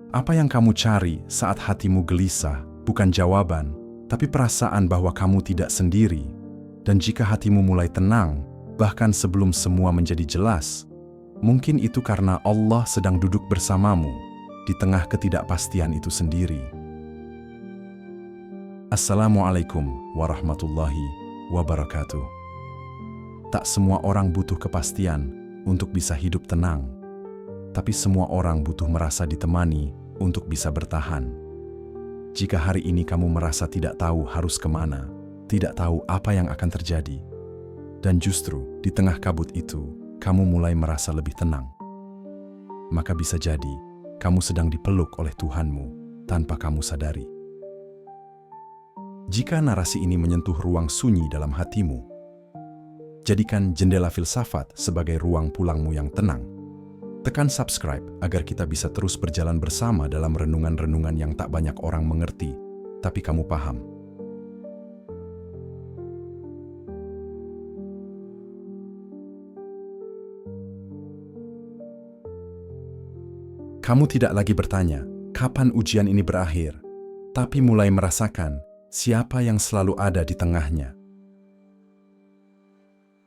Apa yang kamu cari saat hatimu gelisah bukan jawaban, tapi perasaan bahwa kamu tidak sendiri. Dan jika hatimu mulai tenang, bahkan sebelum semua menjadi jelas, mungkin itu karena Allah sedang duduk bersamamu di tengah ketidakpastian itu sendiri. Assalamualaikum warahmatullahi wabarakatuh. Tak semua orang butuh kepastian untuk bisa hidup tenang, tapi semua orang butuh merasa ditemani untuk bisa bertahan. Jika hari ini kamu merasa tidak tahu harus kemana, tidak tahu apa yang akan terjadi, dan justru di tengah kabut itu, kamu mulai merasa lebih tenang, maka bisa jadi kamu sedang dipeluk oleh Tuhanmu tanpa kamu sadari. Jika narasi ini menyentuh ruang sunyi dalam hatimu, jadikan jendela filsafat sebagai ruang pulangmu yang tenang. Tekan subscribe agar kita bisa terus berjalan bersama dalam renungan-renungan yang tak banyak orang mengerti, tapi kamu paham. Kamu tidak lagi bertanya, kapan ujian ini berakhir, tapi mulai merasakan siapa yang selalu ada di tengahnya.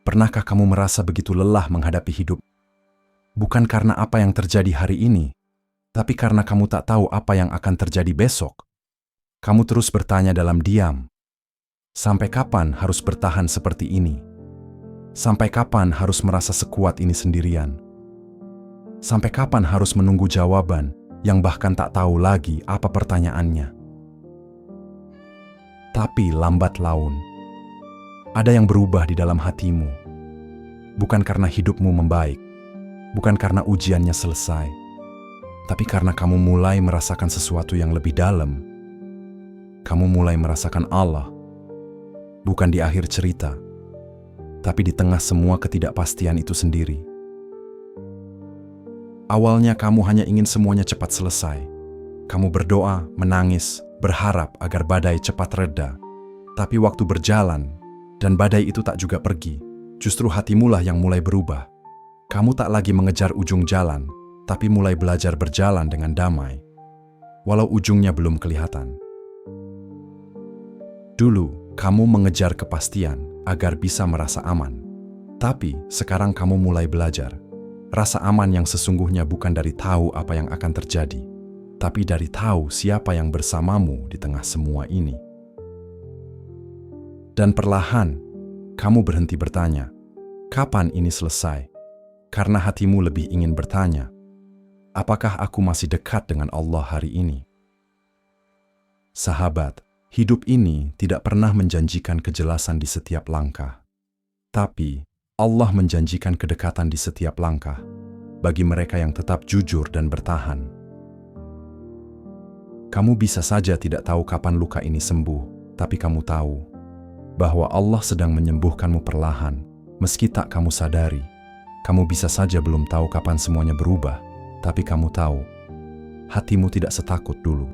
Pernahkah kamu merasa begitu lelah menghadapi hidup? Bukan karena apa yang terjadi hari ini, tapi karena kamu tak tahu apa yang akan terjadi besok. Kamu terus bertanya dalam diam, sampai kapan harus bertahan seperti ini? Sampai kapan harus merasa sekuat ini sendirian? Sampai kapan harus menunggu jawaban yang bahkan tak tahu lagi apa pertanyaannya? Tapi lambat laun, ada yang berubah di dalam hatimu. Bukan karena hidupmu membaik, bukan karena ujiannya selesai, tapi karena kamu mulai merasakan sesuatu yang lebih dalam. Kamu mulai merasakan Allah, bukan di akhir cerita, tapi di tengah semua ketidakpastian itu sendiri. Awalnya kamu hanya ingin semuanya cepat selesai. Kamu berdoa, menangis, berharap agar badai cepat reda. Tapi waktu berjalan, dan badai itu tak juga pergi, justru hatimulah yang mulai berubah. Kamu tak lagi mengejar ujung jalan, tapi mulai belajar berjalan dengan damai, walau ujungnya belum kelihatan. Dulu, kamu mengejar kepastian agar bisa merasa aman. Tapi, sekarang kamu mulai belajar. Rasa aman yang sesungguhnya bukan dari tahu apa yang akan terjadi, tapi dari tahu siapa yang bersamamu di tengah semua ini. Dan perlahan, kamu berhenti bertanya, kapan ini selesai? Karena hatimu lebih ingin bertanya, apakah aku masih dekat dengan Allah hari ini? Sahabat, hidup ini tidak pernah menjanjikan kejelasan di setiap langkah. Tapi, Allah menjanjikan kedekatan di setiap langkah, bagi mereka yang tetap jujur dan bertahan. Kamu bisa saja tidak tahu kapan luka ini sembuh, tapi kamu tahu bahwa Allah sedang menyembuhkanmu perlahan, meski tak kamu sadari. Kamu bisa saja belum tahu kapan semuanya berubah, tapi kamu tahu, hatimu tidak setakut dulu.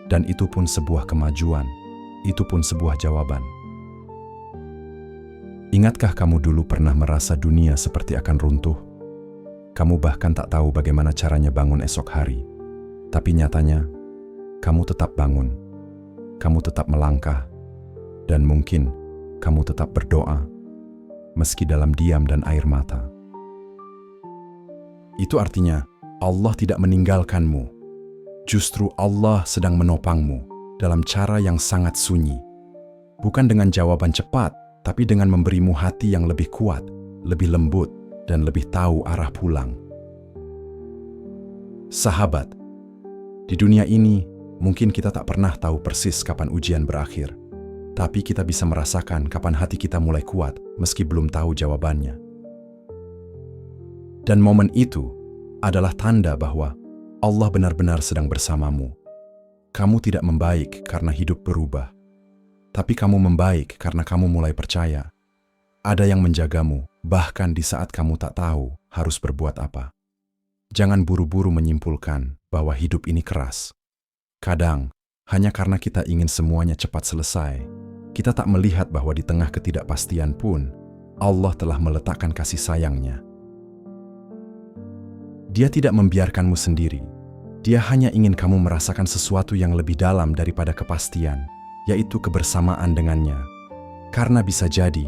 Dan itu pun sebuah kemajuan, itu pun sebuah jawaban. Ingatkah kamu dulu pernah merasa dunia seperti akan runtuh? Kamu bahkan tak tahu bagaimana caranya bangun esok hari. Tapi nyatanya, kamu tetap bangun, kamu tetap melangkah, dan mungkin kamu tetap berdoa, meski dalam diam dan air mata. Itu artinya Allah tidak meninggalkanmu. Justru Allah sedang menopangmu dalam cara yang sangat sunyi. Bukan dengan jawaban cepat, tapi dengan memberimu hati yang lebih kuat, lebih lembut, dan lebih tahu arah pulang. Sahabat, di dunia ini mungkin kita tak pernah tahu persis kapan ujian berakhir. Tapi kita bisa merasakan kapan hati kita mulai kuat meski belum tahu jawabannya. Dan momen itu adalah tanda bahwa Allah benar-benar sedang bersamamu. Kamu tidak membaik karena hidup berubah, tapi kamu membaik karena kamu mulai percaya. Ada yang menjagamu, bahkan di saat kamu tak tahu harus berbuat apa. Jangan buru-buru menyimpulkan bahwa hidup ini keras. Kadang, hanya karena kita ingin semuanya cepat selesai, kita tak melihat bahwa di tengah ketidakpastian pun, Allah telah meletakkan kasih sayangnya. Dia tidak membiarkanmu sendiri. Dia hanya ingin kamu merasakan sesuatu yang lebih dalam daripada kepastian, yaitu kebersamaan dengannya. Karena bisa jadi,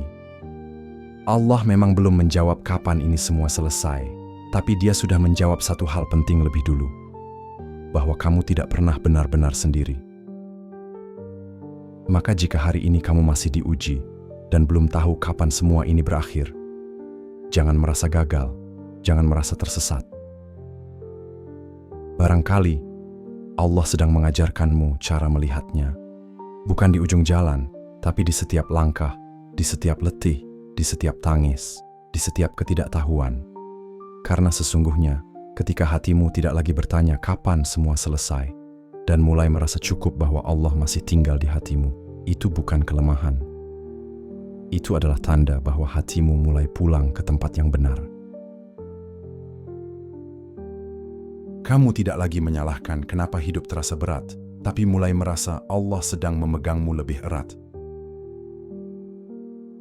Allah memang belum menjawab kapan ini semua selesai, tapi Dia sudah menjawab satu hal penting lebih dulu, bahwa kamu tidak pernah benar-benar sendiri. Maka jika hari ini kamu masih diuji dan belum tahu kapan semua ini berakhir, jangan merasa gagal, jangan merasa tersesat. Barangkali Allah sedang mengajarkanmu cara melihatnya, bukan di ujung jalan, tapi di setiap langkah, di setiap letih, di setiap tangis, di setiap ketidaktahuan. Karena sesungguhnya, ketika hatimu tidak lagi bertanya kapan semua selesai, dan mulai merasa cukup bahwa Allah masih tinggal di hatimu, itu bukan kelemahan. Itu adalah tanda bahwa hatimu mulai pulang ke tempat yang benar. Kamu tidak lagi menyalahkan kenapa hidup terasa berat, tapi mulai merasa Allah sedang memegangmu lebih erat.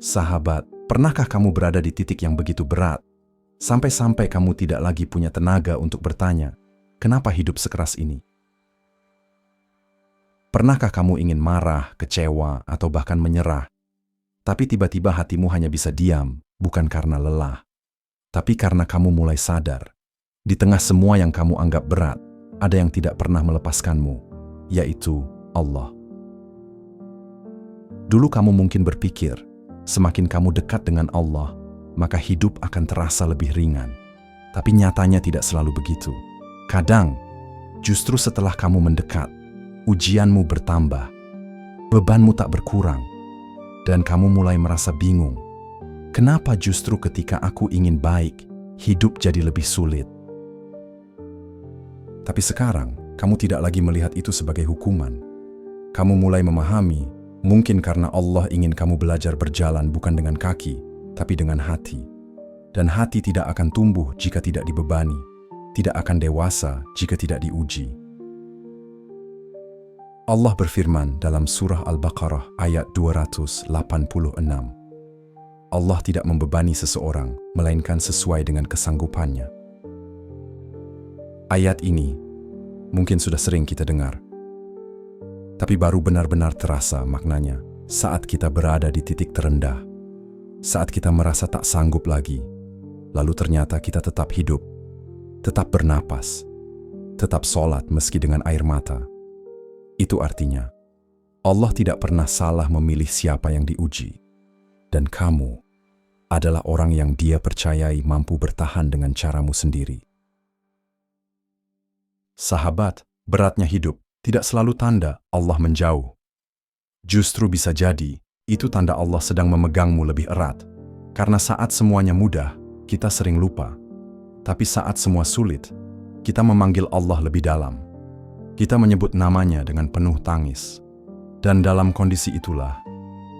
Sahabat, pernahkah kamu berada di titik yang begitu berat, sampai-sampai kamu tidak lagi punya tenaga untuk bertanya, kenapa hidup sekeras ini? Pernahkah kamu ingin marah, kecewa, atau bahkan menyerah, tapi tiba-tiba hatimu hanya bisa diam, bukan karena lelah, tapi karena kamu mulai sadar, di tengah semua yang kamu anggap berat, ada yang tidak pernah melepaskanmu, yaitu Allah. Dulu kamu mungkin berpikir, semakin kamu dekat dengan Allah, maka hidup akan terasa lebih ringan. Tapi nyatanya tidak selalu begitu. Kadang, justru setelah kamu mendekat, ujianmu bertambah, bebanmu tak berkurang, dan kamu mulai merasa bingung. Kenapa justru ketika aku ingin baik, hidup jadi lebih sulit? Tapi sekarang, kamu tidak lagi melihat itu sebagai hukuman. Kamu mulai memahami, mungkin karena Allah ingin kamu belajar berjalan bukan dengan kaki, tapi dengan hati. Dan hati tidak akan tumbuh jika tidak dibebani, tidak akan dewasa jika tidak diuji. Allah berfirman dalam surah Al-Baqarah ayat 286. Allah tidak membebani seseorang, melainkan sesuai dengan kesanggupannya. Ayat ini mungkin sudah sering kita dengar, tapi baru benar-benar terasa maknanya saat kita berada di titik terendah, saat kita merasa tak sanggup lagi, lalu ternyata kita tetap hidup, tetap bernapas, tetap sholat meski dengan air mata. Itu artinya, Allah tidak pernah salah memilih siapa yang diuji. Dan kamu adalah orang yang Dia percayai mampu bertahan dengan caramu sendiri. Sahabat, beratnya hidup tidak selalu tanda Allah menjauh. Justru bisa jadi, itu tanda Allah sedang memegangmu lebih erat. Karena saat semuanya mudah, kita sering lupa. Tapi saat semua sulit, kita memanggil Allah lebih dalam. Kita menyebut namanya dengan penuh tangis. Dan dalam kondisi itulah,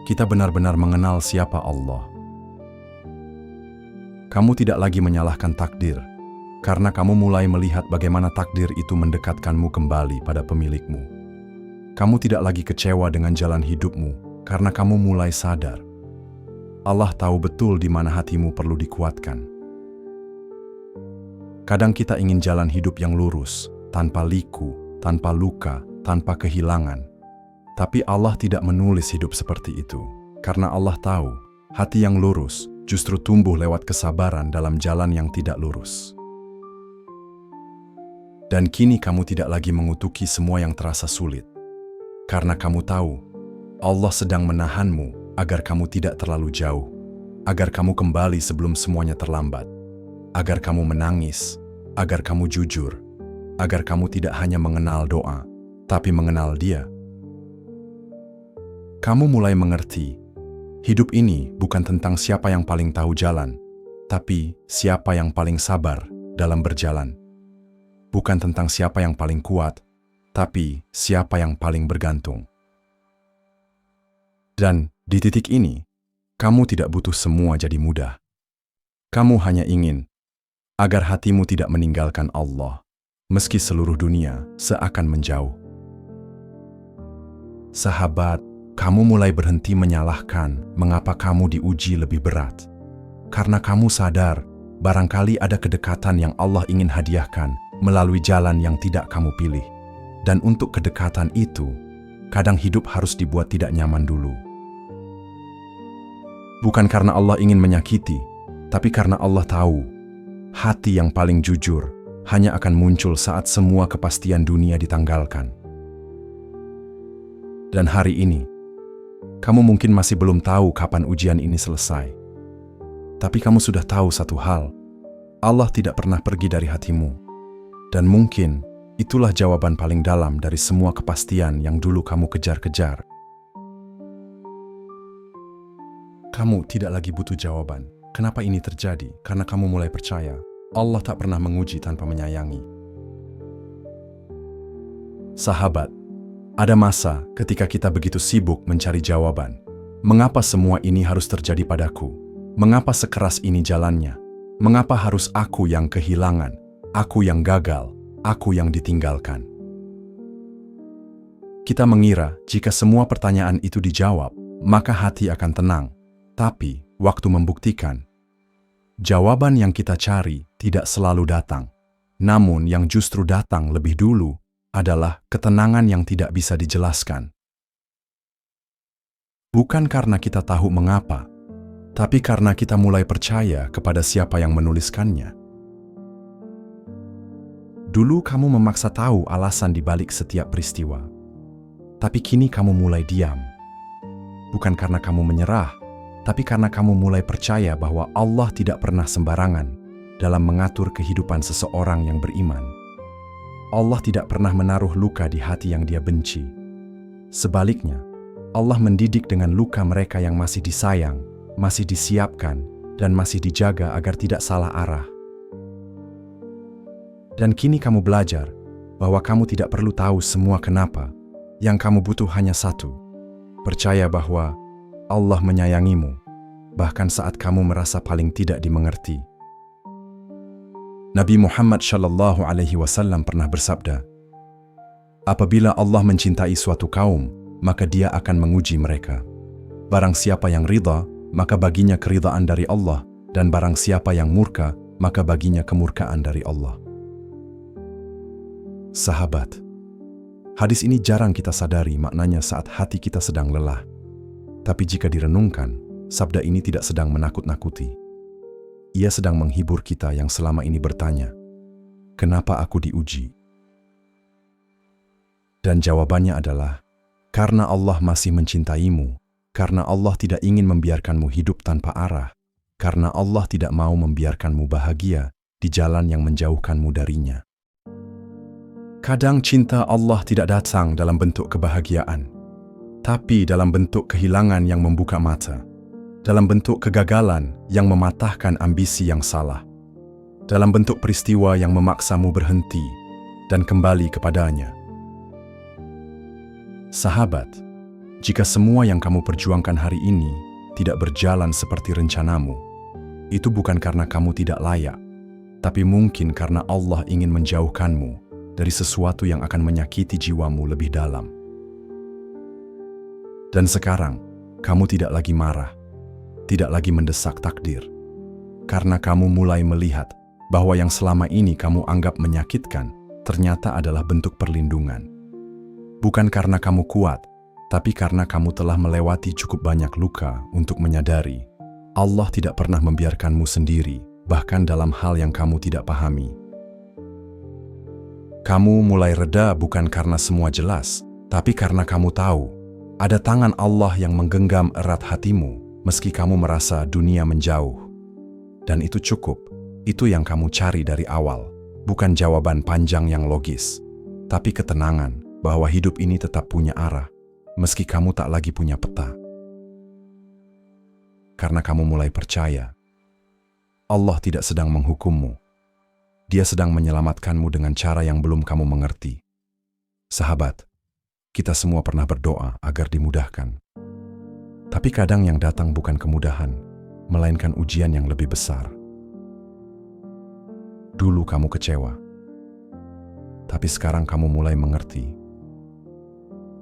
kita benar-benar mengenal siapa Allah. Kamu tidak lagi menyalahkan takdir, karena kamu mulai melihat bagaimana takdir itu mendekatkanmu kembali pada pemilikmu. Kamu tidak lagi kecewa dengan jalan hidupmu, karena kamu mulai sadar. Allah tahu betul di mana hatimu perlu dikuatkan. Kadang kita ingin jalan hidup yang lurus, tanpa liku, tanpa luka, tanpa kehilangan. Tapi Allah tidak menulis hidup seperti itu, karena Allah tahu, hati yang lurus justru tumbuh lewat kesabaran dalam jalan yang tidak lurus. Dan kini kamu tidak lagi mengutuki semua yang terasa sulit, karena kamu tahu, Allah sedang menahanmu agar kamu tidak terlalu jauh, agar kamu kembali sebelum semuanya terlambat, agar kamu menangis, agar kamu jujur, agar kamu tidak hanya mengenal doa, tapi mengenal Dia. Kamu mulai mengerti, hidup ini bukan tentang siapa yang paling tahu jalan, tapi siapa yang paling sabar dalam berjalan. Bukan tentang siapa yang paling kuat, tapi siapa yang paling bergantung. Dan di titik ini, kamu tidak butuh semua jadi mudah. Kamu hanya ingin agar hatimu tidak meninggalkan Allah, meski seluruh dunia seakan menjauh. Sahabat, kamu mulai berhenti menyalahkan mengapa kamu diuji lebih berat. Karena kamu sadar, barangkali ada kedekatan yang Allah ingin hadiahkan melalui jalan yang tidak kamu pilih. Dan untuk kedekatan itu, kadang hidup harus dibuat tidak nyaman dulu. Bukan karena Allah ingin menyakiti, tapi karena Allah tahu, hati yang paling jujur hanya akan muncul saat semua kepastian dunia ditanggalkan. Dan hari ini, kamu mungkin masih belum tahu kapan ujian ini selesai. Tapi kamu sudah tahu satu hal, Allah tidak pernah pergi dari hatimu. Dan mungkin itulah jawaban paling dalam dari semua kepastian yang dulu kamu kejar-kejar. Kamu tidak lagi butuh jawaban. Kenapa ini terjadi? Karena kamu mulai percaya Allah tak pernah menguji tanpa menyayangi. Sahabat, ada masa ketika kita begitu sibuk mencari jawaban. Mengapa semua ini harus terjadi padaku? Mengapa sekeras ini jalannya? Mengapa harus aku yang kehilangan? Aku yang gagal? Aku yang ditinggalkan? Kita mengira jika semua pertanyaan itu dijawab, maka hati akan tenang. Tapi, waktu membuktikan, jawaban yang kita cari tidak selalu datang. Namun yang justru datang lebih dulu adalah ketenangan yang tidak bisa dijelaskan. Bukan karena kita tahu mengapa, tapi karena kita mulai percaya kepada siapa yang menuliskannya. Dulu kamu memaksa tahu alasan di balik setiap peristiwa, tapi kini kamu mulai diam. Bukan karena kamu menyerah, tapi karena kamu mulai percaya bahwa Allah tidak pernah sembarangan dalam mengatur kehidupan seseorang yang beriman. Allah tidak pernah menaruh luka di hati yang Dia benci. Sebaliknya, Allah mendidik dengan luka mereka yang masih disayang, masih disiapkan, dan masih dijaga agar tidak salah arah. Dan kini kamu belajar bahwa kamu tidak perlu tahu semua kenapa. Yang kamu butuh hanya satu, percaya bahwa Allah menyayangimu, bahkan saat kamu merasa paling tidak dimengerti. Nabi Muhammad SAW pernah bersabda, apabila Allah mencintai suatu kaum, maka Dia akan menguji mereka. Barang siapa yang ridha, maka baginya keridhaan dari Allah, dan barang siapa yang murka, maka baginya kemurkaan dari Allah. Sahabat, hadis ini jarang kita sadari maknanya saat hati kita sedang lelah. Tapi jika direnungkan, sabda ini tidak sedang menakut-nakuti. Ia sedang menghibur kita yang selama ini bertanya, kenapa aku diuji? Dan jawabannya adalah, karena Allah masih mencintaimu, karena Allah tidak ingin membiarkanmu hidup tanpa arah, karena Allah tidak mau membiarkanmu bahagia di jalan yang menjauhkanmu darinya. Kadang cinta Allah tidak datang dalam bentuk kebahagiaan, tapi dalam bentuk kehilangan yang membuka mata, dalam bentuk kegagalan yang mematahkan ambisi yang salah, dalam bentuk peristiwa yang memaksamu berhenti dan kembali kepadanya. Sahabat, jika semua yang kamu perjuangkan hari ini tidak berjalan seperti rencanamu, itu bukan karena kamu tidak layak, tapi mungkin karena Allah ingin menjauhkanmu dari sesuatu yang akan menyakiti jiwamu lebih dalam. Dan sekarang, kamu tidak lagi marah, tidak lagi mendesak takdir, karena kamu mulai melihat bahwa yang selama ini kamu anggap menyakitkan ternyata adalah bentuk perlindungan. Bukan karena kamu kuat, tapi karena kamu telah melewati cukup banyak luka untuk menyadari Allah tidak pernah membiarkanmu sendiri, bahkan dalam hal yang kamu tidak pahami. Kamu mulai reda bukan karena semua jelas, tapi karena kamu tahu ada tangan Allah yang menggenggam erat hatimu meski kamu merasa dunia menjauh. Dan itu cukup, itu yang kamu cari dari awal, bukan jawaban panjang yang logis, tapi ketenangan bahwa hidup ini tetap punya arah, meski kamu tak lagi punya peta. Karena kamu mulai percaya, Allah tidak sedang menghukummu. Dia sedang menyelamatkanmu dengan cara yang belum kamu mengerti. Sahabat, kita semua pernah berdoa agar dimudahkan. Tapi kadang yang datang bukan kemudahan, melainkan ujian yang lebih besar. Dulu kamu kecewa, tapi sekarang kamu mulai mengerti.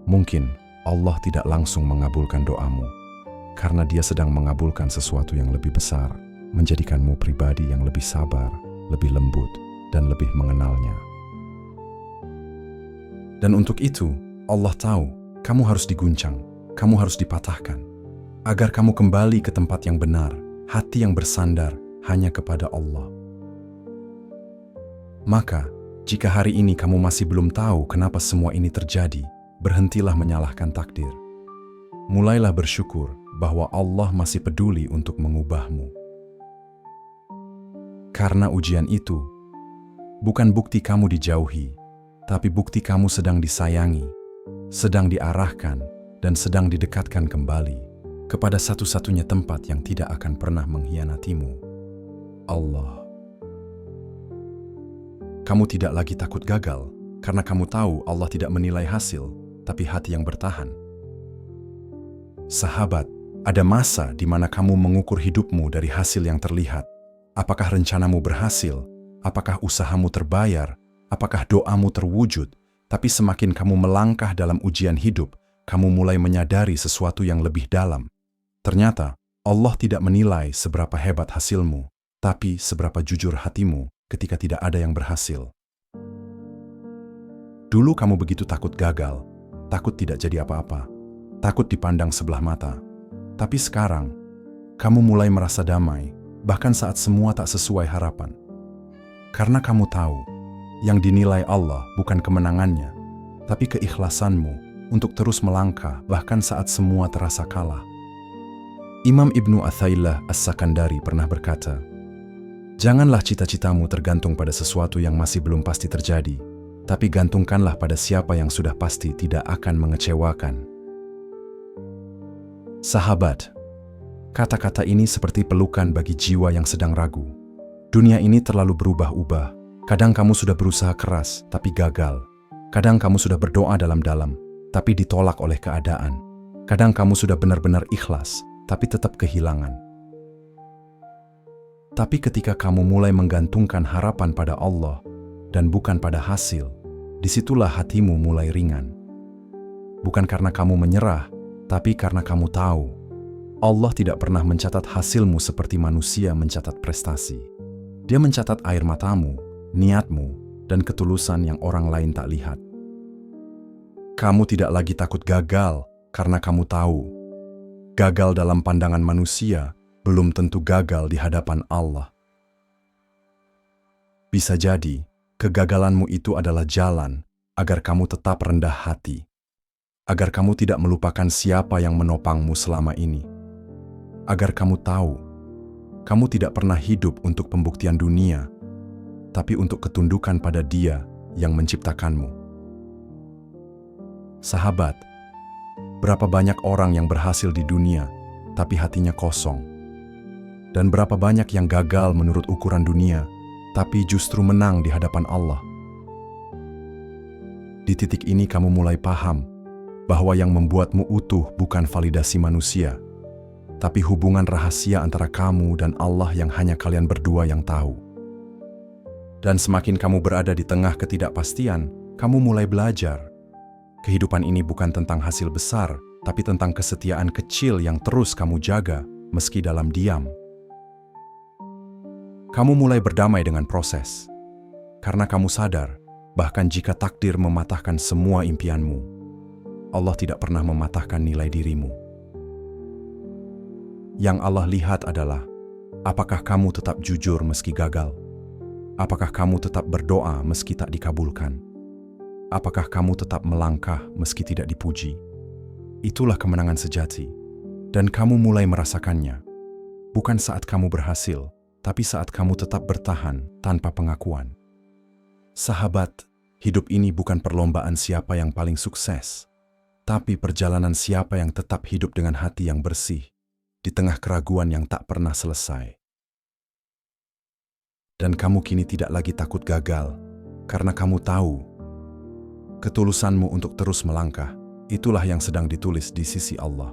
Mungkin Allah tidak langsung mengabulkan doamu, karena Dia sedang mengabulkan sesuatu yang lebih besar, menjadikanmu pribadi yang lebih sabar, lebih lembut, dan lebih mengenalnya. Dan untuk itu, Allah tahu kamu harus diguncang, kamu harus dipatahkan, agar kamu kembali ke tempat yang benar, hati yang bersandar hanya kepada Allah. Maka, jika hari ini kamu masih belum tahu kenapa semua ini terjadi, berhentilah menyalahkan takdir. Mulailah bersyukur bahwa Allah masih peduli untuk mengubahmu. Karena ujian itu bukan bukti kamu dijauhi, tapi bukti kamu sedang disayangi, sedang diarahkan, dan sedang didekatkan kembali kepada satu-satunya tempat yang tidak akan pernah mengkhianatimu, Allah. Kamu tidak lagi takut gagal, karena kamu tahu Allah tidak menilai hasil, tapi hati yang bertahan. Sahabat, ada masa di mana kamu mengukur hidupmu dari hasil yang terlihat. Apakah rencanamu berhasil? Apakah usahamu terbayar? Apakah doamu terwujud? Tapi semakin kamu melangkah dalam ujian hidup, kamu mulai menyadari sesuatu yang lebih dalam. Ternyata, Allah tidak menilai seberapa hebat hasilmu, tapi seberapa jujur hatimu ketika tidak ada yang berhasil. Dulu kamu begitu takut gagal, takut tidak jadi apa-apa, takut dipandang sebelah mata. Tapi sekarang, kamu mulai merasa damai, bahkan saat semua tak sesuai harapan. Karena kamu tahu, yang dinilai Allah bukan kemenangannya, tapi keikhlasanmu untuk terus melangkah bahkan saat semua terasa kalah. Imam Ibnu Athaillah As-Sakandari pernah berkata, "Janganlah cita-citamu tergantung pada sesuatu yang masih belum pasti terjadi, tapi gantungkanlah pada siapa yang sudah pasti tidak akan mengecewakan." Sahabat, kata-kata ini seperti pelukan bagi jiwa yang sedang ragu. Dunia ini terlalu berubah-ubah. Kadang kamu sudah berusaha keras, tapi gagal. Kadang kamu sudah berdoa dalam-dalam, tapi ditolak oleh keadaan. Kadang kamu sudah benar-benar ikhlas, tapi tetap kehilangan. Tapi ketika kamu mulai menggantungkan harapan pada Allah dan bukan pada hasil, disitulah hatimu mulai ringan. Bukan karena kamu menyerah, tapi karena kamu tahu Allah tidak pernah mencatat hasilmu seperti manusia mencatat prestasi. Dia mencatat air matamu, niatmu, dan ketulusan yang orang lain tak lihat. Kamu tidak lagi takut gagal karena kamu tahu gagal dalam pandangan manusia belum tentu gagal di hadapan Allah. Bisa jadi, kegagalanmu itu adalah jalan agar kamu tetap rendah hati, agar kamu tidak melupakan siapa yang menopangmu selama ini, agar kamu tahu, kamu tidak pernah hidup untuk pembuktian dunia, tapi untuk ketundukan pada Dia yang menciptakanmu. Sahabat, berapa banyak orang yang berhasil di dunia, tapi hatinya kosong? Dan berapa banyak yang gagal menurut ukuran dunia, tapi justru menang di hadapan Allah? Di titik ini kamu mulai paham bahwa yang membuatmu utuh bukan validasi manusia, tapi hubungan rahasia antara kamu dan Allah yang hanya kalian berdua yang tahu. Dan semakin kamu berada di tengah ketidakpastian, kamu mulai belajar. Kehidupan ini bukan tentang hasil besar, tapi tentang kesetiaan kecil yang terus kamu jaga meski dalam diam. Kamu mulai berdamai dengan proses, karena kamu sadar, bahkan jika takdir mematahkan semua impianmu, Allah tidak pernah mematahkan nilai dirimu. Yang Allah lihat adalah, apakah kamu tetap jujur meski gagal? Apakah kamu tetap berdoa meski tak dikabulkan? Apakah kamu tetap melangkah meski tidak dipuji? Itulah kemenangan sejati, dan kamu mulai merasakannya, bukan saat kamu berhasil, tapi saat kamu tetap bertahan tanpa pengakuan. Sahabat, hidup ini bukan perlombaan siapa yang paling sukses, tapi perjalanan siapa yang tetap hidup dengan hati yang bersih, di tengah keraguan yang tak pernah selesai. Dan kamu kini tidak lagi takut gagal, karena kamu tahu, ketulusanmu untuk terus melangkah, itulah yang sedang ditulis di sisi Allah.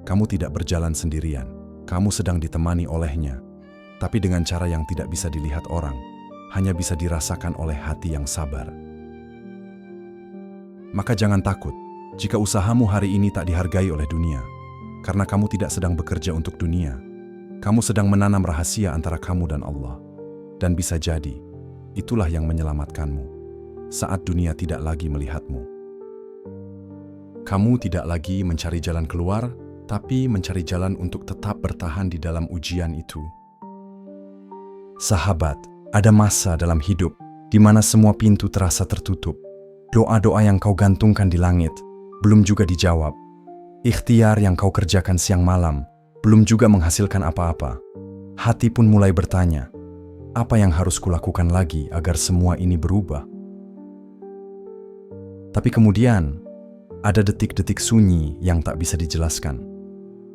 Kamu tidak berjalan sendirian, kamu sedang ditemani oleh-Nya, tapi dengan cara yang tidak bisa dilihat orang, hanya bisa dirasakan oleh hati yang sabar. Maka jangan takut jika usahamu hari ini tak dihargai oleh dunia, karena kamu tidak sedang bekerja untuk dunia. Kamu sedang menanam rahasia antara kamu dan Allah. Dan bisa jadi, itulah yang menyelamatkanmu. saat dunia tidak lagi melihatmu. Kamu tidak lagi mencari jalan keluar, tapi mencari jalan untuk tetap bertahan di dalam ujian itu. Sahabat, ada masa dalam hidup di mana semua pintu terasa tertutup. Doa-doa yang kau gantungkan di langit belum juga dijawab. Ikhtiar yang kau kerjakan siang malam belum juga menghasilkan apa-apa. Hati pun mulai bertanya, apa yang harus kulakukan lagi agar semua ini berubah? Tapi kemudian, ada detik-detik sunyi yang tak bisa dijelaskan.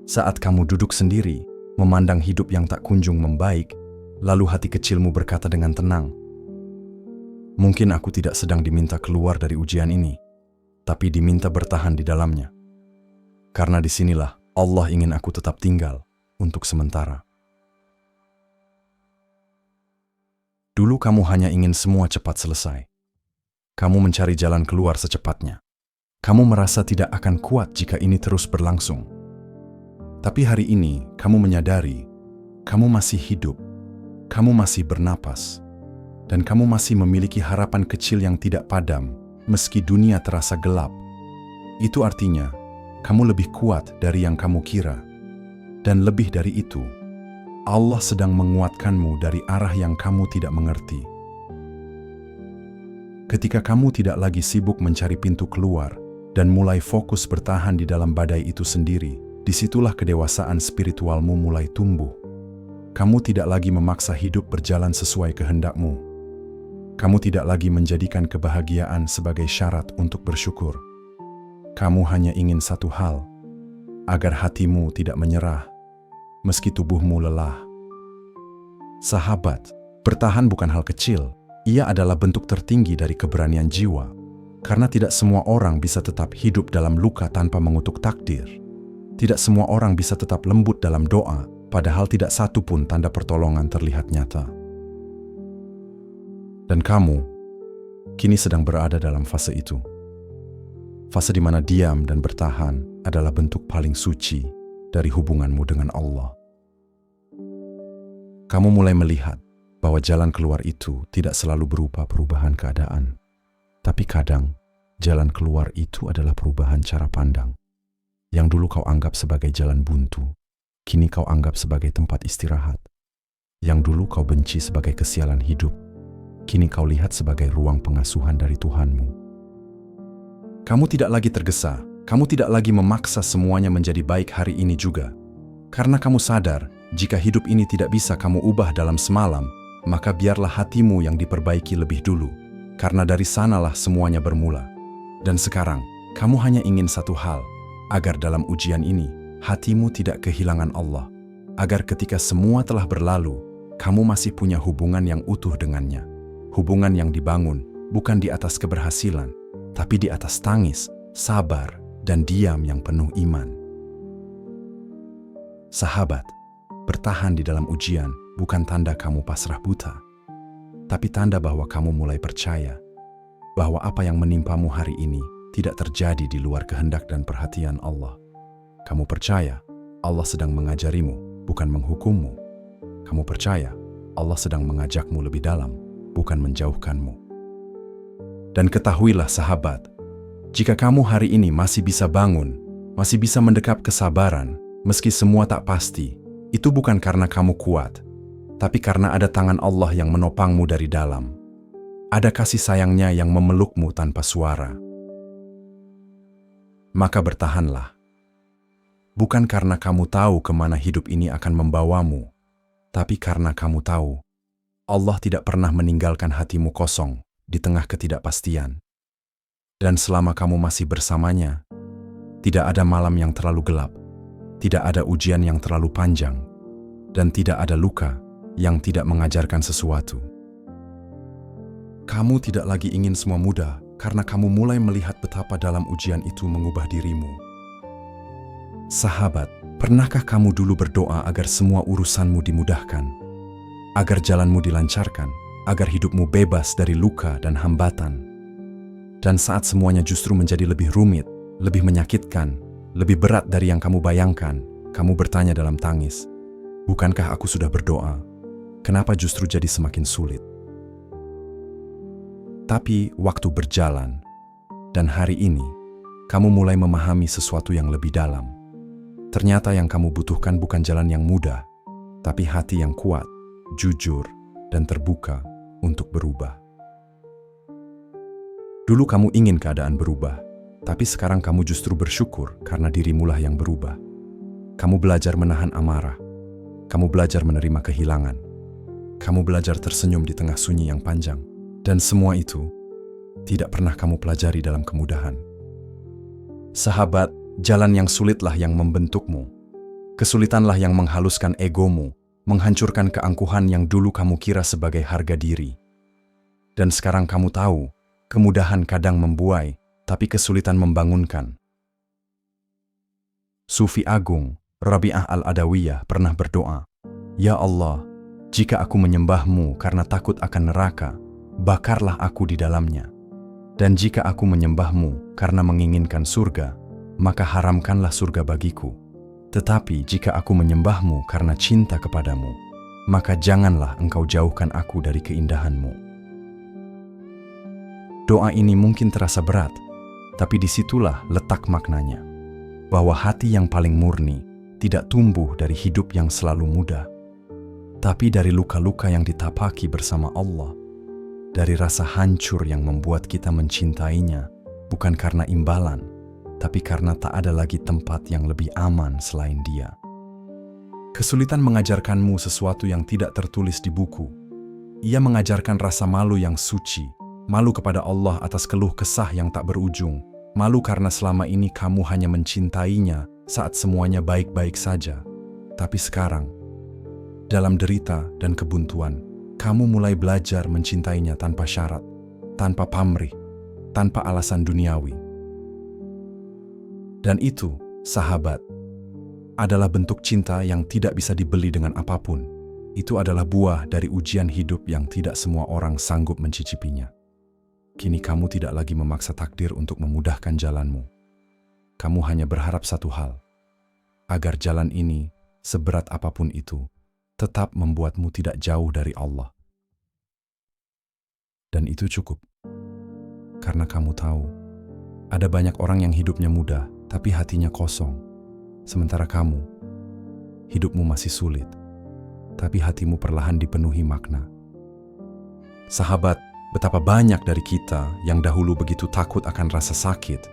Saat kamu duduk sendiri, memandang hidup yang tak kunjung membaik, lalu hati kecilmu berkata dengan tenang, mungkin aku tidak sedang diminta keluar dari ujian ini, tapi diminta bertahan di dalamnya. Karena disinilah Allah ingin aku tetap tinggal untuk sementara. Dulu kamu hanya ingin semua cepat selesai. Kamu mencari jalan keluar secepatnya. Kamu merasa tidak akan kuat jika ini terus berlangsung. Tapi hari ini kamu menyadari, kamu masih hidup, kamu masih bernapas, dan kamu masih memiliki harapan kecil yang tidak padam meski dunia terasa gelap. Itu artinya, kamu lebih kuat dari yang kamu kira. Dan lebih dari itu, Allah sedang menguatkanmu dari arah yang kamu tidak mengerti. Ketika kamu tidak lagi sibuk mencari pintu keluar dan mulai fokus bertahan di dalam badai itu sendiri, disitulah kedewasaan spiritualmu mulai tumbuh. Kamu tidak lagi memaksa hidup berjalan sesuai kehendakmu. Kamu tidak lagi menjadikan kebahagiaan sebagai syarat untuk bersyukur. Kamu hanya ingin satu hal, agar hatimu tidak menyerah, meski tubuhmu lelah. Sahabat, bertahan bukan hal kecil. Ia adalah bentuk tertinggi dari keberanian jiwa, karena tidak semua orang bisa tetap hidup dalam luka tanpa mengutuk takdir. Tidak semua orang bisa tetap lembut dalam doa, padahal tidak satu pun tanda pertolongan terlihat nyata. Dan kamu, kini sedang berada dalam fase itu. Fase di mana diam dan bertahan adalah bentuk paling suci dari hubunganmu dengan Allah. Kamu mulai melihat bahwa jalan keluar itu tidak selalu berupa perubahan keadaan. Tapi kadang, jalan keluar itu adalah perubahan cara pandang. Yang dulu kau anggap sebagai jalan buntu, kini kau anggap sebagai tempat istirahat. Yang dulu kau benci sebagai kesialan hidup, kini kau lihat sebagai ruang pengasuhan dari Tuhanmu. Kamu tidak lagi tergesa, kamu tidak lagi memaksa semuanya menjadi baik hari ini juga. Karena kamu sadar, jika hidup ini tidak bisa kamu ubah dalam semalam, maka biarlah hatimu yang diperbaiki lebih dulu. Karena dari sanalah semuanya bermula. Dan sekarang, kamu hanya ingin satu hal, agar dalam ujian ini, hatimu tidak kehilangan Allah. Agar ketika semua telah berlalu, kamu masih punya hubungan yang utuh dengannya. Hubungan yang dibangun, bukan di atas keberhasilan, tapi di atas tangis, sabar, dan diam yang penuh iman. Sahabat, bertahan di dalam ujian bukan tanda kamu pasrah buta, tapi tanda bahwa kamu mulai percaya bahwa apa yang menimpamu hari ini tidak terjadi di luar kehendak dan perhatian Allah. Kamu percaya Allah sedang mengajarimu, bukan menghukummu. Kamu percaya Allah sedang mengajakmu lebih dalam, bukan menjauhkanmu. Dan ketahuilah sahabat, jika kamu hari ini masih bisa bangun, masih bisa mendekap kesabaran, meski semua tak pasti, itu bukan karena kamu kuat, tapi karena ada tangan Allah yang menopangmu dari dalam. Ada kasih sayangnya yang memelukmu tanpa suara. Maka bertahanlah. Bukan karena kamu tahu kemana hidup ini akan membawamu, tapi karena kamu tahu, Allah tidak pernah meninggalkan hatimu kosong di tengah ketidakpastian. Dan selama kamu masih bersamanya, tidak ada malam yang terlalu gelap, tidak ada ujian yang terlalu panjang, dan tidak ada luka yang tidak mengajarkan sesuatu. Kamu tidak lagi ingin semua mudah karena kamu mulai melihat betapa dalam ujian itu mengubah dirimu. Sahabat, pernahkah kamu dulu berdoa agar semua urusanmu dimudahkan? Agar jalanmu dilancarkan? Agar hidupmu bebas dari luka dan hambatan? Dan saat semuanya justru menjadi lebih rumit, lebih menyakitkan, lebih berat dari yang kamu bayangkan, kamu bertanya dalam tangis, bukankah aku sudah berdoa? Kenapa justru jadi semakin sulit? Tapi waktu berjalan, dan hari ini, kamu mulai memahami sesuatu yang lebih dalam. Ternyata yang kamu butuhkan bukan jalan yang mudah, tapi hati yang kuat, jujur, dan terbuka untuk berubah. Dulu kamu ingin keadaan berubah, tapi sekarang kamu justru bersyukur karena dirimulah yang berubah. Kamu belajar menahan amarah, kamu belajar menerima kehilangan, kamu belajar tersenyum di tengah sunyi yang panjang, dan semua itu tidak pernah kamu pelajari dalam kemudahan. Sahabat, jalan yang sulitlah yang membentukmu. Kesulitanlah yang menghaluskan egomu, menghancurkan keangkuhan yang dulu kamu kira sebagai harga diri. Dan sekarang kamu tahu, kemudahan kadang membuai, tapi kesulitan membangunkan. Sufi Agung, Rabi'ah Al-Adawiyah pernah berdoa, "Ya Allah, jika aku menyembahmu karena takut akan neraka, bakarlah aku di dalamnya. Dan jika aku menyembahmu karena menginginkan surga, maka haramkanlah surga bagiku. Tetapi jika aku menyembahmu karena cinta kepadamu, maka janganlah engkau jauhkan aku dari keindahanmu." Doa ini mungkin terasa berat, tapi disitulah letak maknanya, bahwa hati yang paling murni tidak tumbuh dari hidup yang selalu mudah, tapi dari luka-luka yang ditapaki bersama Allah, dari rasa hancur yang membuat kita mencintainya, bukan karena imbalan, tapi karena tak ada lagi tempat yang lebih aman selain Dia. Kesulitan mengajarkanmu sesuatu yang tidak tertulis di buku. Ia mengajarkan rasa malu yang suci, malu kepada Allah atas keluh kesah yang tak berujung, malu karena selama ini kamu hanya mencintainya saat semuanya baik-baik saja. Tapi sekarang, dalam derita dan kebuntuan, kamu mulai belajar mencintainya tanpa syarat, tanpa pamrih, tanpa alasan duniawi. Dan itu, sahabat, adalah bentuk cinta yang tidak bisa dibeli dengan apapun. Itu adalah buah dari ujian hidup yang tidak semua orang sanggup mencicipinya. Kini kamu tidak lagi memaksa takdir untuk memudahkan jalanmu. Kamu hanya berharap satu hal, agar jalan ini, seberat apapun itu, tetap membuatmu tidak jauh dari Allah. Dan itu cukup. Karena kamu tahu, ada banyak orang yang hidupnya mudah, tapi hatinya kosong. Sementara kamu, hidupmu masih sulit, tapi hatimu perlahan dipenuhi makna. Sahabat, betapa banyak dari kita yang dahulu begitu takut akan rasa sakit,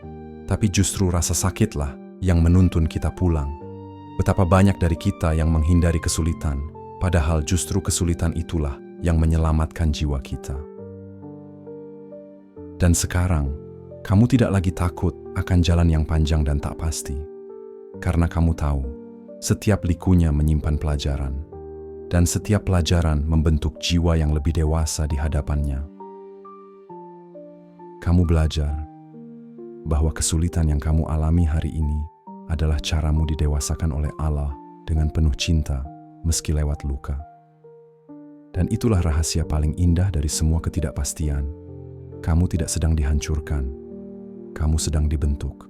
tapi justru rasa sakitlah yang menuntun kita pulang. Betapa banyak dari kita yang menghindari kesulitan, padahal justru kesulitan itulah yang menyelamatkan jiwa kita. Dan sekarang, kamu tidak lagi takut akan jalan yang panjang dan tak pasti. Karena kamu tahu, setiap likunya menyimpan pelajaran, dan setiap pelajaran membentuk jiwa yang lebih dewasa di hadapannya. Kamu belajar bahwa kesulitan yang kamu alami hari ini adalah caramu didewasakan oleh Allah dengan penuh cinta meski lewat luka. Dan itulah rahasia paling indah dari semua ketidakpastian. Kamu tidak sedang dihancurkan, kamu sedang dibentuk.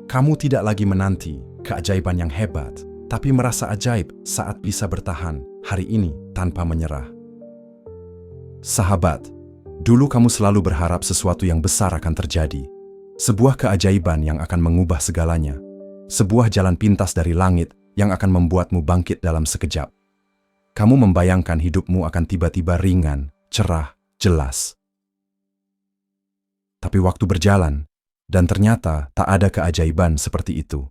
Kamu tidak lagi menanti keajaiban yang hebat, tapi merasa ajaib saat bisa bertahan hari ini tanpa menyerah. Sahabat, dulu kamu selalu berharap sesuatu yang besar akan terjadi. Sebuah keajaiban yang akan mengubah segalanya. Sebuah jalan pintas dari langit yang akan membuatmu bangkit dalam sekejap. Kamu membayangkan hidupmu akan tiba-tiba ringan, cerah, jelas. Tapi waktu berjalan, dan ternyata tak ada keajaiban seperti itu.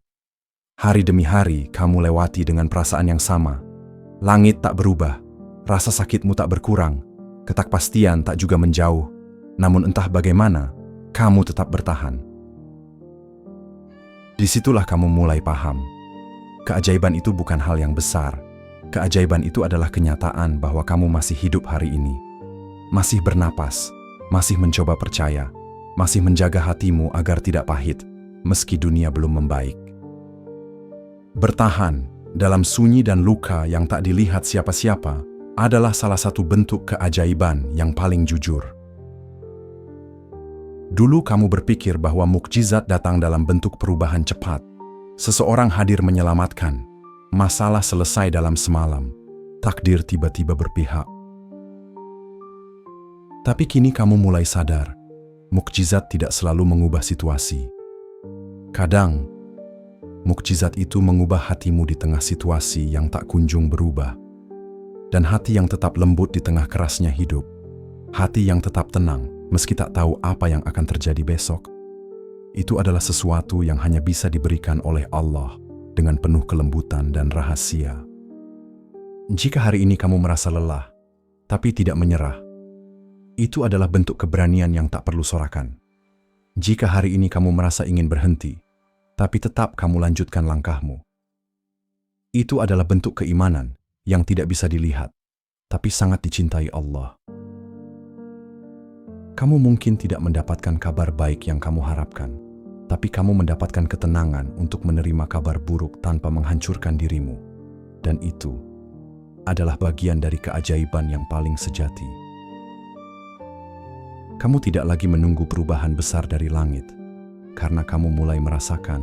Hari demi hari kamu lewati dengan perasaan yang sama. Langit tak berubah, rasa sakitmu tak berkurang, ketakpastian tak juga menjauh. Namun entah bagaimana, kamu tetap bertahan. Disitulah kamu mulai paham. Keajaiban itu bukan hal yang besar. Keajaiban itu adalah kenyataan bahwa kamu masih hidup hari ini. Masih bernapas, masih mencoba percaya, masih menjaga hatimu agar tidak pahit, meski dunia belum membaik. Bertahan dalam sunyi dan luka yang tak dilihat siapa-siapa adalah salah satu bentuk keajaiban yang paling jujur. Dulu kamu berpikir bahwa mukjizat datang dalam bentuk perubahan cepat. Seseorang hadir menyelamatkan, masalah selesai dalam semalam, takdir tiba-tiba berpihak. Tapi kini kamu mulai sadar, mukjizat tidak selalu mengubah situasi. Kadang, mukjizat itu mengubah hatimu di tengah situasi yang tak kunjung berubah. Dan hati yang tetap lembut di tengah kerasnya hidup. Hati yang tetap tenang meski tak tahu apa yang akan terjadi besok. Itu adalah sesuatu yang hanya bisa diberikan oleh Allah dengan penuh kelembutan dan rahasia. Jika hari ini kamu merasa lelah, tapi tidak menyerah, itu adalah bentuk keberanian yang tak perlu sorakan. Jika hari ini kamu merasa ingin berhenti, tapi tetap kamu lanjutkan langkahmu, itu adalah bentuk keimanan yang tidak bisa dilihat, tapi sangat dicintai Allah. Kamu mungkin tidak mendapatkan kabar baik yang kamu harapkan, tapi kamu mendapatkan ketenangan untuk menerima kabar buruk tanpa menghancurkan dirimu. Dan itu adalah bagian dari keajaiban yang paling sejati. Kamu tidak lagi menunggu perubahan besar dari langit, karena kamu mulai merasakan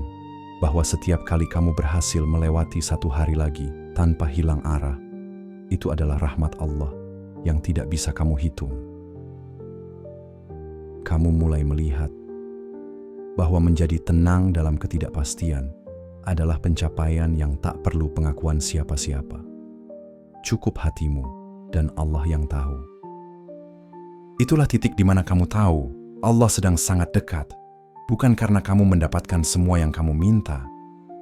bahwa setiap kali kamu berhasil melewati satu hari lagi tanpa hilang arah, itu adalah rahmat Allah yang tidak bisa kamu hitung. Kamu mulai melihat bahwa menjadi tenang dalam ketidakpastian adalah pencapaian yang tak perlu pengakuan siapa-siapa. Cukup hatimu dan Allah yang tahu. Itulah titik di mana kamu tahu Allah sedang sangat dekat, bukan karena kamu mendapatkan semua yang kamu minta,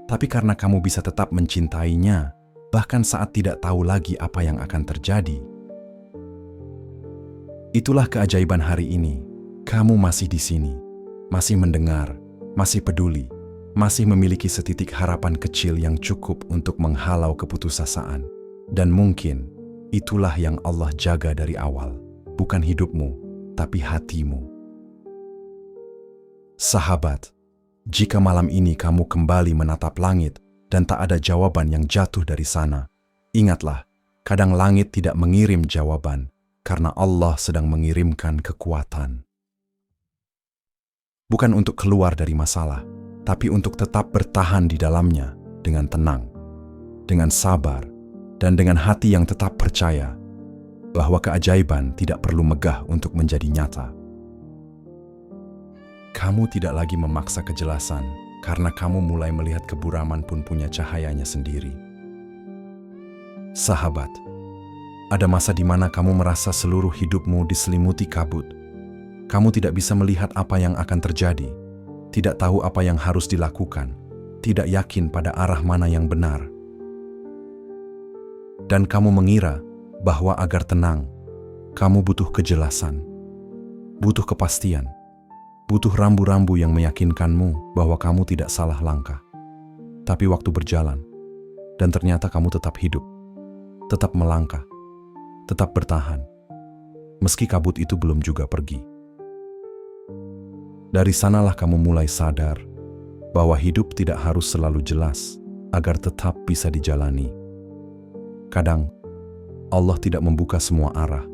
tapi karena kamu bisa tetap mencintainya, bahkan saat tidak tahu lagi apa yang akan terjadi. Itulah keajaiban hari ini. Kamu masih di sini, masih mendengar, masih peduli, masih memiliki setitik harapan kecil yang cukup untuk menghalau keputusasaan. Dan mungkin itulah yang Allah jaga dari awal. Bukan hidupmu, tapi hatimu. Sahabat, jika malam ini kamu kembali menatap langit dan tak ada jawaban yang jatuh dari sana, ingatlah, kadang langit tidak mengirim jawaban karena Allah sedang mengirimkan kekuatan. Bukan untuk keluar dari masalah, tapi untuk tetap bertahan di dalamnya dengan tenang, dengan sabar, dan dengan hati yang tetap percaya bahwa keajaiban tidak perlu megah untuk menjadi nyata. Kamu tidak lagi memaksa kejelasan karena kamu mulai melihat keburaman pun punya cahayanya sendiri. Sahabat, ada masa di mana kamu merasa seluruh hidupmu diselimuti kabut. Kamu tidak bisa melihat apa yang akan terjadi, tidak tahu apa yang harus dilakukan, tidak yakin pada arah mana yang benar. Dan kamu mengira bahwa agar tenang, kamu butuh kejelasan, butuh kepastian, butuh rambu-rambu yang meyakinkanmu bahwa kamu tidak salah langkah. Tapi waktu berjalan, dan ternyata kamu tetap hidup, tetap melangkah, tetap bertahan, meski kabut itu belum juga pergi. Dari sanalah kamu mulai sadar bahwa hidup tidak harus selalu jelas agar tetap bisa dijalani. Kadang, Allah tidak membuka semua arah,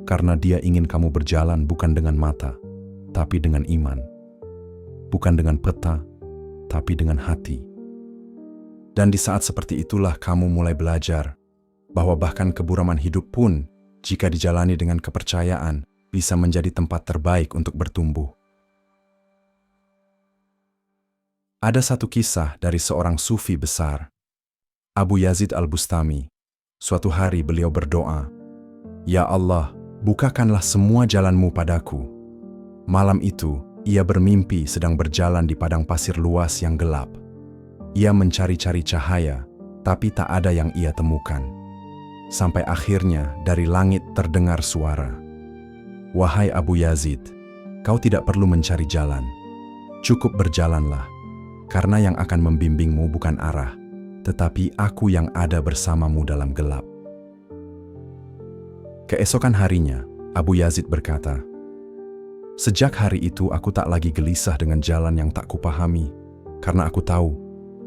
karena Dia ingin kamu berjalan bukan dengan mata, tapi dengan iman. Bukan dengan peta, tapi dengan hati. Dan di saat seperti itulah kamu mulai belajar bahwa bahkan keburaman hidup pun, jika dijalani dengan kepercayaan, bisa menjadi tempat terbaik untuk bertumbuh. Ada satu kisah dari seorang sufi besar, Abu Yazid Al-Bustami. Suatu hari beliau berdoa, "Ya Allah, bukakanlah semua jalanmu padaku." Malam itu, ia bermimpi sedang berjalan di padang pasir luas yang gelap. Ia mencari-cari cahaya, tapi tak ada yang ia temukan. Sampai akhirnya dari langit terdengar suara, "Wahai Abu Yazid, kau tidak perlu mencari jalan. Cukup berjalanlah, karena yang akan membimbingmu bukan arah, tetapi aku yang ada bersamamu dalam gelap." Keesokan harinya, Abu Yazid berkata, "Sejak hari itu aku tak lagi gelisah dengan jalan yang tak kupahami, karena aku tahu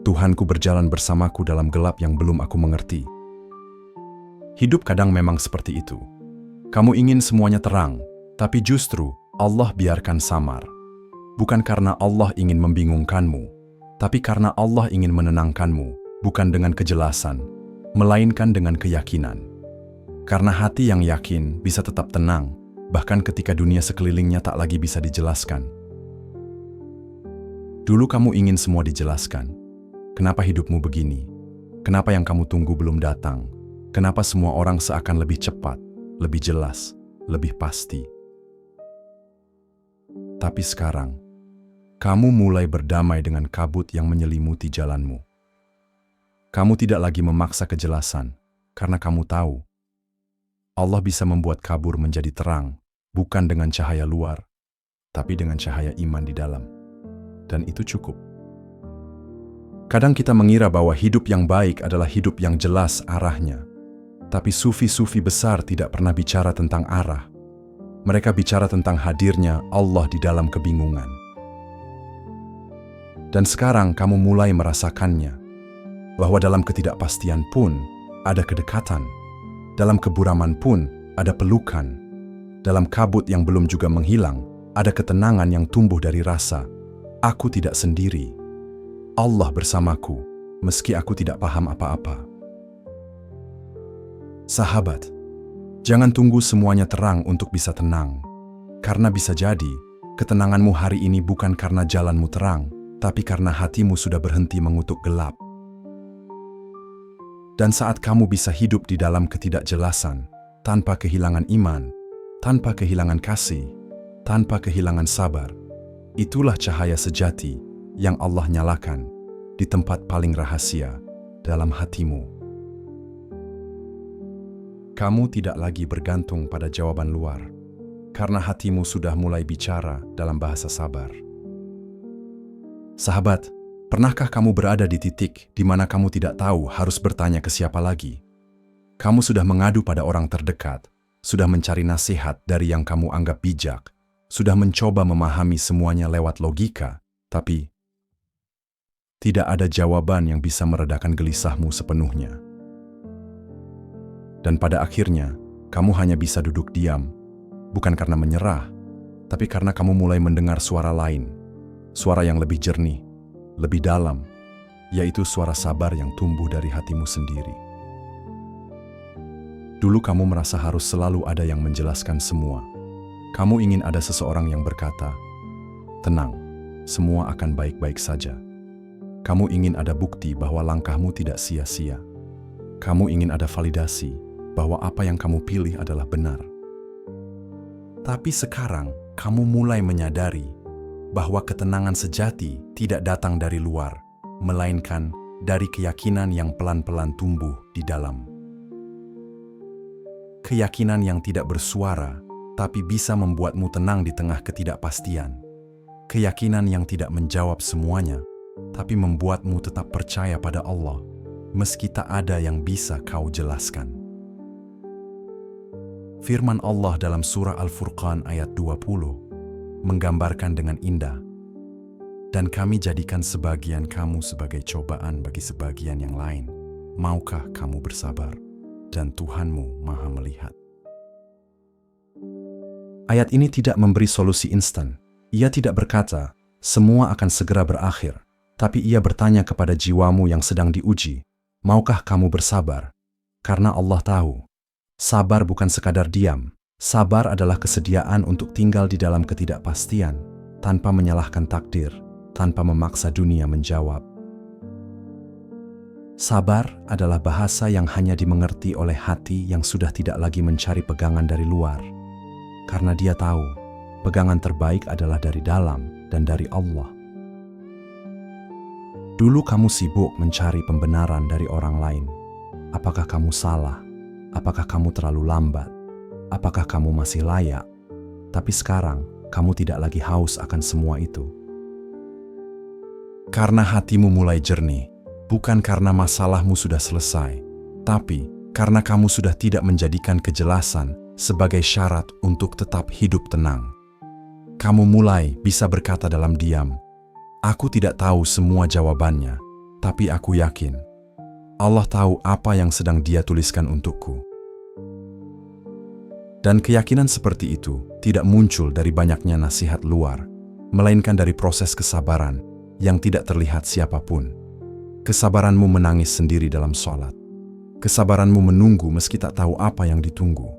Tuhanku berjalan bersamaku dalam gelap yang belum aku mengerti." Hidup kadang memang seperti itu. Kamu ingin semuanya terang, tapi justru Allah biarkan samar. Bukan karena Allah ingin membingungkanmu, tapi karena Allah ingin menenangkanmu. Bukan dengan kejelasan, melainkan dengan keyakinan. Karena hati yang yakin bisa tetap tenang, bahkan ketika dunia sekelilingnya tak lagi bisa dijelaskan. Dulu kamu ingin semua dijelaskan. Kenapa hidupmu begini? Kenapa yang kamu tunggu belum datang? Kenapa semua orang seakan lebih cepat, lebih jelas, lebih pasti? Tapi sekarang, kamu mulai berdamai dengan kabut yang menyelimuti jalanmu. Kamu tidak lagi memaksa kejelasan, karena kamu tahu Allah bisa membuat kabur menjadi terang, bukan dengan cahaya luar, tapi dengan cahaya iman di dalam. Dan itu cukup. Kadang kita mengira bahwa hidup yang baik adalah hidup yang jelas arahnya. Tapi sufi-sufi besar tidak pernah bicara tentang arah. Mereka bicara tentang hadirnya Allah di dalam kebingungan. Dan sekarang kamu mulai merasakannya, bahwa dalam ketidakpastian pun ada kedekatan, dalam keburaman pun ada pelukan, dalam kabut yang belum juga menghilang, ada ketenangan yang tumbuh dari rasa, aku tidak sendiri. Allah bersamaku, meski aku tidak paham apa-apa. Sahabat, jangan tunggu semuanya terang untuk bisa tenang. Karena bisa jadi, ketenanganmu hari ini bukan karena jalanmu terang, tapi karena hatimu sudah berhenti mengutuk gelap. Dan saat kamu bisa hidup di dalam ketidakjelasan, tanpa kehilangan iman, tanpa kehilangan kasih, tanpa kehilangan sabar, itulah cahaya sejati yang Allah nyalakan di tempat paling rahasia dalam hatimu. Kamu tidak lagi bergantung pada jawaban luar, karena hatimu sudah mulai bicara dalam bahasa sabar. Sahabat, pernahkah kamu berada di titik di mana kamu tidak tahu harus bertanya ke siapa lagi? Kamu sudah mengadu pada orang terdekat, sudah mencari nasihat dari yang kamu anggap bijak, sudah mencoba memahami semuanya lewat logika, tapi tidak ada jawaban yang bisa meredakan gelisahmu sepenuhnya. Dan pada akhirnya, kamu hanya bisa duduk diam, bukan karena menyerah, tapi karena kamu mulai mendengar suara lain, suara yang lebih jernih, lebih dalam, yaitu suara sabar yang tumbuh dari hatimu sendiri. Dulu kamu merasa harus selalu ada yang menjelaskan semua. Kamu ingin ada seseorang yang berkata, "Tenang, semua akan baik-baik saja." Kamu ingin ada bukti bahwa langkahmu tidak sia-sia. Kamu ingin ada validasi bahwa apa yang kamu pilih adalah benar. Tapi sekarang, kamu mulai menyadari bahwa ketenangan sejati tidak datang dari luar, melainkan dari keyakinan yang pelan-pelan tumbuh di dalam. Keyakinan yang tidak bersuara, tapi bisa membuatmu tenang di tengah ketidakpastian. Keyakinan yang tidak menjawab semuanya, tapi membuatmu tetap percaya pada Allah, meski tak ada yang bisa kau jelaskan. Firman Allah dalam surah Al-Furqan ayat 20 menggambarkan dengan indah, "Dan kami jadikan sebagian kamu sebagai cobaan bagi sebagian yang lain. Maukah kamu bersabar? Dan Tuhanmu Maha Melihat." Ayat ini tidak memberi solusi instan. Ia tidak berkata, semua akan segera berakhir. Tapi ia bertanya kepada jiwamu yang sedang diuji, maukah kamu bersabar? Karena Allah tahu, sabar bukan sekadar diam. Sabar adalah kesediaan untuk tinggal di dalam ketidakpastian, tanpa menyalahkan takdir, tanpa memaksa dunia menjawab. Sabar adalah bahasa yang hanya dimengerti oleh hati yang sudah tidak lagi mencari pegangan dari luar. Karena dia tahu, pegangan terbaik adalah dari dalam dan dari Allah. Dulu kamu sibuk mencari pembenaran dari orang lain. Apakah kamu salah? Apakah kamu terlalu lambat? Apakah kamu masih layak? Tapi sekarang, kamu tidak lagi haus akan semua itu. Karena hatimu mulai jernih, bukan karena masalahmu sudah selesai, tapi karena kamu sudah tidak menjadikan kejelasan sebagai syarat untuk tetap hidup tenang. Kamu mulai bisa berkata dalam diam, "Aku tidak tahu semua jawabannya, tapi aku yakin Allah tahu apa yang sedang Dia tuliskan untukku." Dan keyakinan seperti itu tidak muncul dari banyaknya nasihat luar, melainkan dari proses kesabaran yang tidak terlihat siapapun. Kesabaranmu menangis sendiri dalam sholat. Kesabaranmu menunggu meski tak tahu apa yang ditunggu.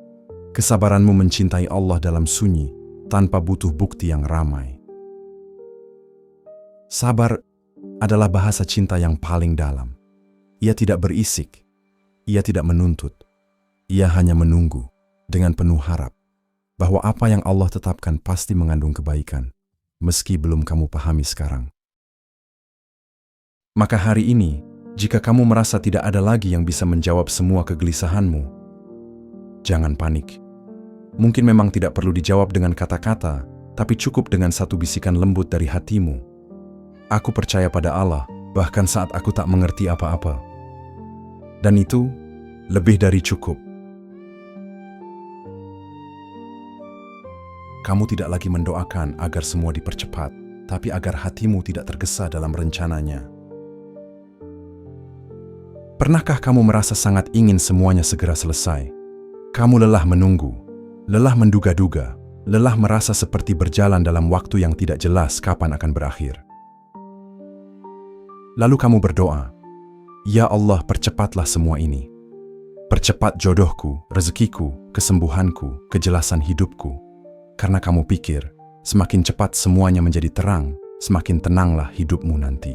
Kesabaranmu mencintai Allah dalam sunyi, tanpa butuh bukti yang ramai. Sabar adalah bahasa cinta yang paling dalam. Ia tidak berisik, ia tidak menuntut, ia hanya menunggu dengan penuh harap bahwa apa yang Allah tetapkan pasti mengandung kebaikan, meski belum kamu pahami sekarang. Maka hari ini, jika kamu merasa tidak ada lagi yang bisa menjawab semua kegelisahanmu, jangan panik. Mungkin memang tidak perlu dijawab dengan kata-kata, tapi cukup dengan satu bisikan lembut dari hatimu. Aku percaya pada Allah, bahkan saat aku tak mengerti apa-apa. Dan itu lebih dari cukup. Kamu tidak lagi mendoakan agar semua dipercepat, tapi agar hatimu tidak tergesa dalam rencananya. Pernahkah kamu merasa sangat ingin semuanya segera selesai? Kamu lelah menunggu, lelah menduga-duga, lelah merasa seperti berjalan dalam waktu yang tidak jelas kapan akan berakhir. Lalu kamu berdoa, "Ya Allah, percepatlah semua ini. Percepat jodohku, rezekiku, kesembuhanku, kejelasan hidupku." Karena kamu pikir, semakin cepat semuanya menjadi terang, semakin tenanglah hidupmu nanti.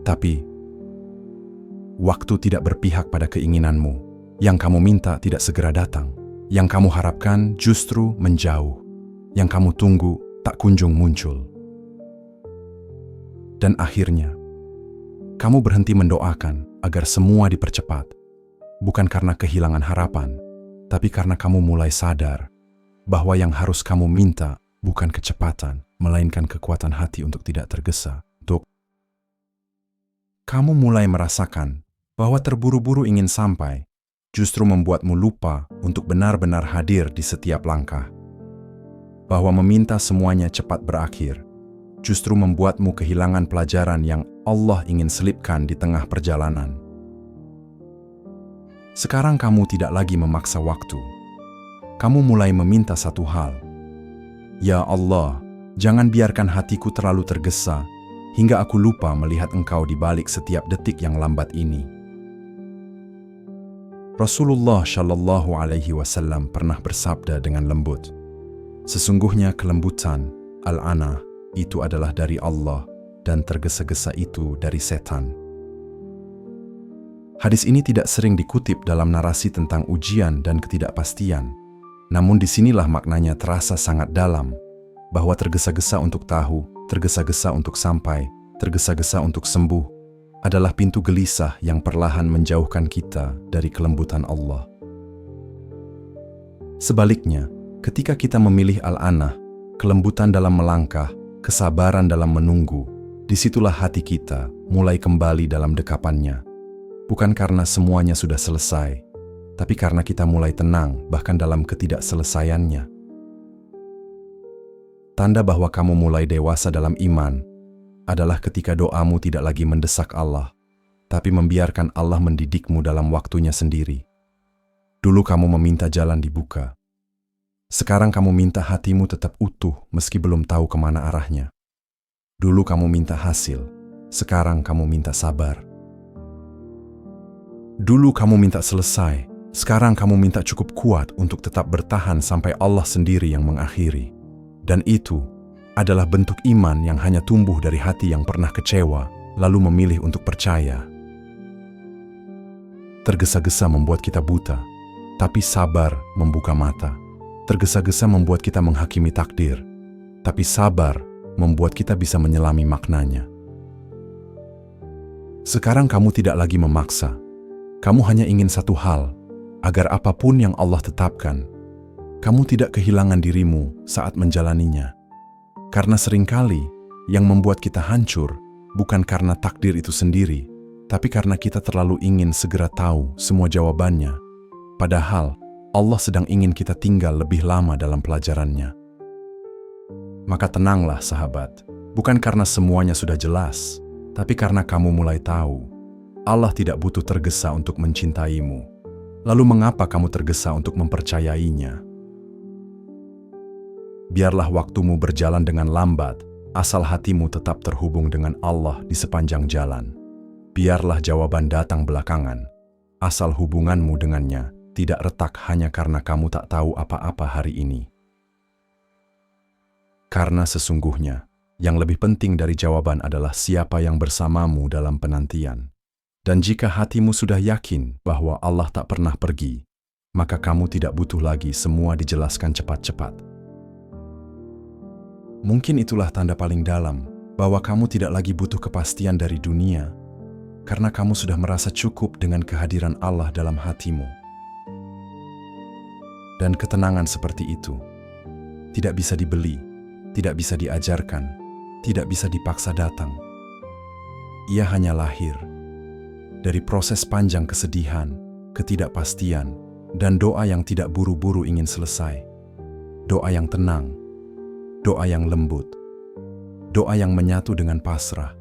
Tapi, waktu tidak berpihak pada keinginanmu. Yang kamu minta tidak segera datang. Yang kamu harapkan justru menjauh. Yang kamu tunggu tak kunjung muncul. Dan akhirnya, kamu berhenti mendoakan agar semua dipercepat. Bukan karena kehilangan harapan, tapi karena kamu mulai sadar bahwa yang harus kamu minta bukan kecepatan, melainkan kekuatan hati untuk tidak tergesa. Kamu mulai merasakan bahwa terburu-buru ingin sampai justru membuatmu lupa untuk benar-benar hadir di setiap langkah. Bahwa meminta semuanya cepat berakhir justru membuatmu kehilangan pelajaran yang Allah ingin selipkan di tengah perjalanan. Sekarang kamu tidak lagi memaksa waktu. Kamu mulai meminta satu hal. Ya Allah, jangan biarkan hatiku terlalu tergesa hingga aku lupa melihat Engkau di balik setiap detik yang lambat ini. Rasulullah Shallallahu Alaihi Wasallam pernah bersabda dengan lembut, "Sesungguhnya kelembutan, al-anah, itu adalah dari Allah dan tergesa-gesa itu dari setan." Hadis ini tidak sering dikutip dalam narasi tentang ujian dan ketidakpastian. Namun disinilah maknanya terasa sangat dalam, bahwa tergesa-gesa untuk tahu, tergesa-gesa untuk sampai, tergesa-gesa untuk sembuh, adalah pintu gelisah yang perlahan menjauhkan kita dari kelembutan Allah. Sebaliknya, ketika kita memilih al-anah, kelembutan dalam melangkah, kesabaran dalam menunggu, disitulah hati kita mulai kembali dalam dekapannya. Bukan karena semuanya sudah selesai, tapi karena kita mulai tenang bahkan dalam ketidakselesaiannya. Tanda bahwa kamu mulai dewasa dalam iman adalah ketika doamu tidak lagi mendesak Allah, tapi membiarkan Allah mendidikmu dalam waktunya sendiri. Dulu kamu meminta jalan dibuka. Sekarang kamu minta hatimu tetap utuh meski belum tahu kemana arahnya. Dulu kamu minta hasil, sekarang kamu minta sabar. Dulu kamu minta selesai, sekarang kamu minta cukup kuat untuk tetap bertahan sampai Allah sendiri yang mengakhiri. Dan itu adalah bentuk iman yang hanya tumbuh dari hati yang pernah kecewa, lalu memilih untuk percaya. Tergesa-gesa membuat kita buta, tapi sabar membuka mata. Tergesa-gesa membuat kita menghakimi takdir, tapi sabar membuat kita bisa menyelami maknanya. Sekarang kamu tidak lagi memaksa. Kamu hanya ingin satu hal, agar apapun yang Allah tetapkan, kamu tidak kehilangan dirimu saat menjalaninya. Karena seringkali yang membuat kita hancur bukan karena takdir itu sendiri, tapi karena kita terlalu ingin segera tahu semua jawabannya. Padahal Allah sedang ingin kita tinggal lebih lama dalam pelajarannya. Maka tenanglah sahabat, bukan karena semuanya sudah jelas, tapi karena kamu mulai tahu Allah tidak butuh tergesa untuk mencintaimu. Lalu mengapa kamu tergesa untuk mempercayainya? Biarlah waktumu berjalan dengan lambat, asal hatimu tetap terhubung dengan Allah di sepanjang jalan. Biarlah jawaban datang belakangan, asal hubunganmu dengannya tidak retak hanya karena kamu tak tahu apa-apa hari ini. Karena sesungguhnya, yang lebih penting dari jawaban adalah siapa yang bersamamu dalam penantian. Dan jika hatimu sudah yakin bahwa Allah tak pernah pergi, maka kamu tidak butuh lagi semua dijelaskan cepat-cepat. Mungkin itulah tanda paling dalam bahwa kamu tidak lagi butuh kepastian dari dunia, karena kamu sudah merasa cukup dengan kehadiran Allah dalam hatimu. Dan ketenangan seperti itu tidak bisa dibeli, tidak bisa diajarkan, tidak bisa dipaksa datang. Ia hanya lahir dari proses panjang kesedihan, ketidakpastian, dan doa yang tidak buru-buru ingin selesai. Doa yang tenang, doa yang lembut, doa yang menyatu dengan pasrah.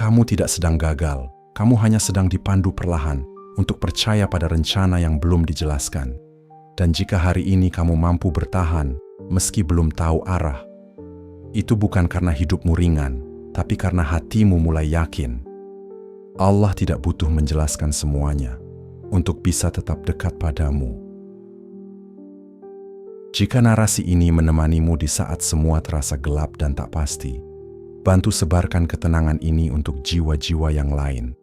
Kamu tidak sedang gagal, kamu hanya sedang dipandu perlahan untuk percaya pada rencana yang belum dijelaskan. Dan jika hari ini kamu mampu bertahan meski belum tahu arah, itu bukan karena hidupmu ringan, tapi karena hatimu mulai yakin. Allah tidak butuh menjelaskan semuanya untuk bisa tetap dekat padamu. Jika narasi ini menemanimu di saat semua terasa gelap dan tak pasti, bantu sebarkan ketenangan ini untuk jiwa-jiwa yang lain.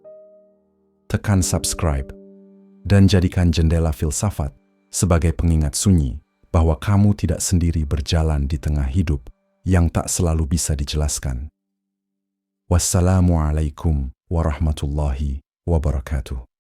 Tekan subscribe dan jadikan Jendela Filsafat sebagai pengingat sunyi bahwa kamu tidak sendiri berjalan di tengah hidup yang tak selalu bisa dijelaskan. Wassalamualaikum warahmatullahi wabarakatuh.